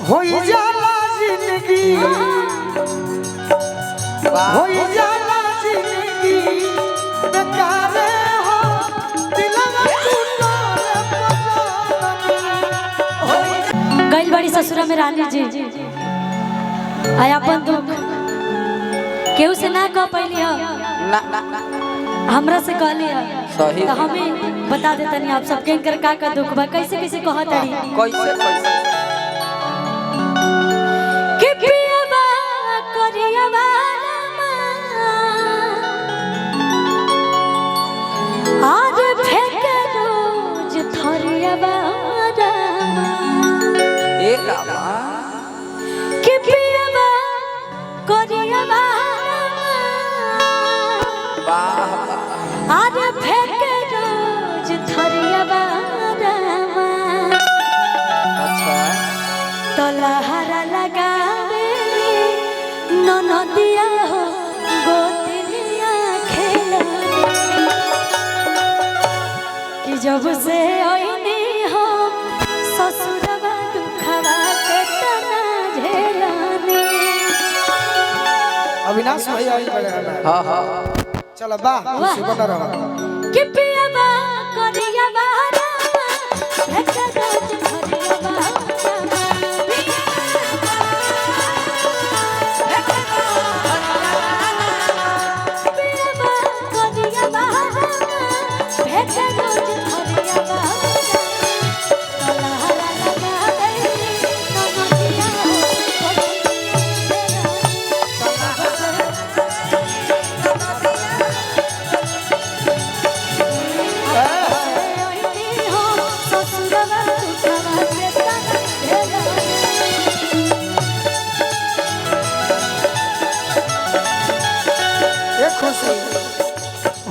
होई जाला जिंदगी होई जाला जिंदगी बेकार हो दिलवा गइल बड़ी ससुरा में रानी जी आय अपन दुख केहू से ना कह पैली ना हमरा से कहली सही तो हमें बता देतनी आप सबके कर का दुख बा कैसे कैसे कहत रही कैसे कैसे कि पियाबा करियाबा आज फेंक रोज थरियाबा ए रामा कि पियाबा करियाबा वाह आज फेंक रोज थरियाबा अच्छा तो लहरा लगावे ननदिया हो गोतिनिया खेला कि जब से ओइनी हो ससुरवा दुखवा के तना झेलानी अविनाश भाई आई बड़े हां हां चलो बा खुशी बना रहो कि पियाबा करियाबा फेंक रोज थरियाबा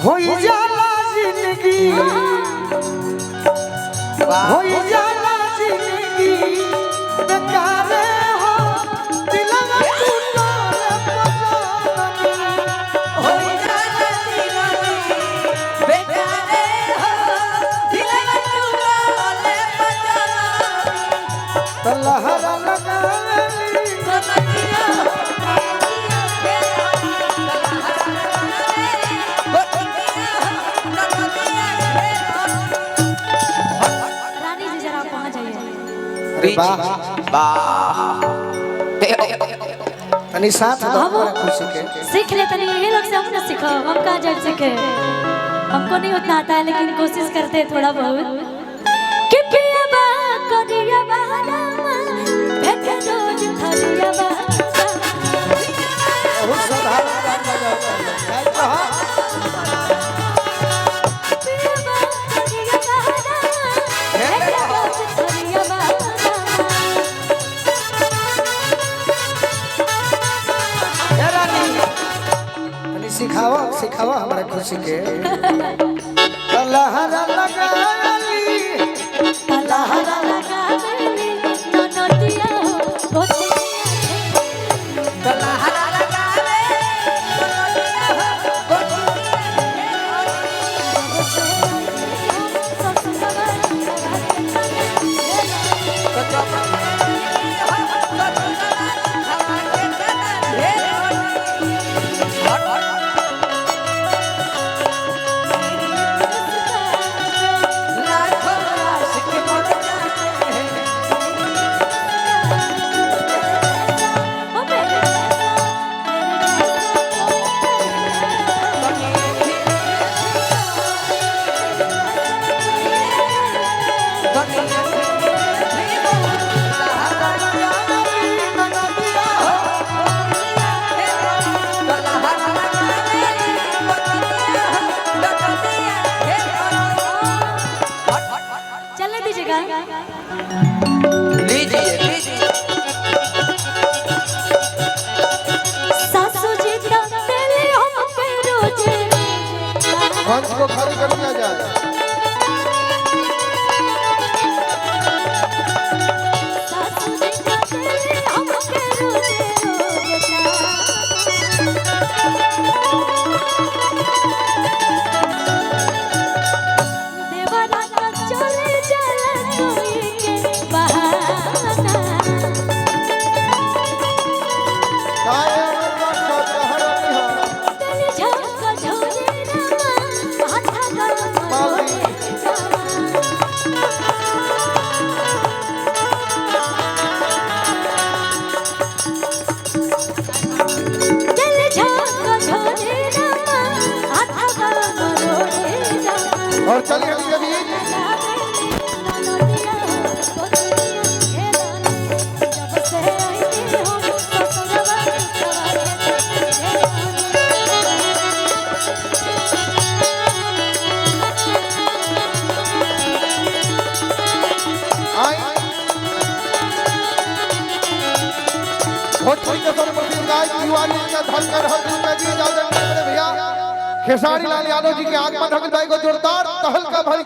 होई जाला जिंदगी होई जाला जिंदगी बेकार हो दिलवा होई जाला जिंदगी बेकार हो दिलवा टूटले पजला तो लहरा लगावेली रानी जी जरा पहुंच जाइए वाह वाह तनी साथ दो हमारे खुशी के सीख ले तनी ये लोग से हम ना सीखो हम कहाँ जब सीखे हमको नहीं उतना आता है लेकिन कोशिश करते हैं थोड़ा बहुत कि पियाबा करियाबा रामा फेंक रोज थरियाबा बहुत साधारण बात बजाओ पियाबा करियाबा रामा फेंक रोज थरियाबा तनी सिखाओ सिखाओ हमारे खुशी के तो लहरा लगावेली लहरा लगावेली ननदिया हो गोतिनिया तो लहरा लगावे वाली का धनकर हर जी इजाजत दे भैया खेसारी लाल यादव जी के आगमन हक को जोरदार तहल का भरी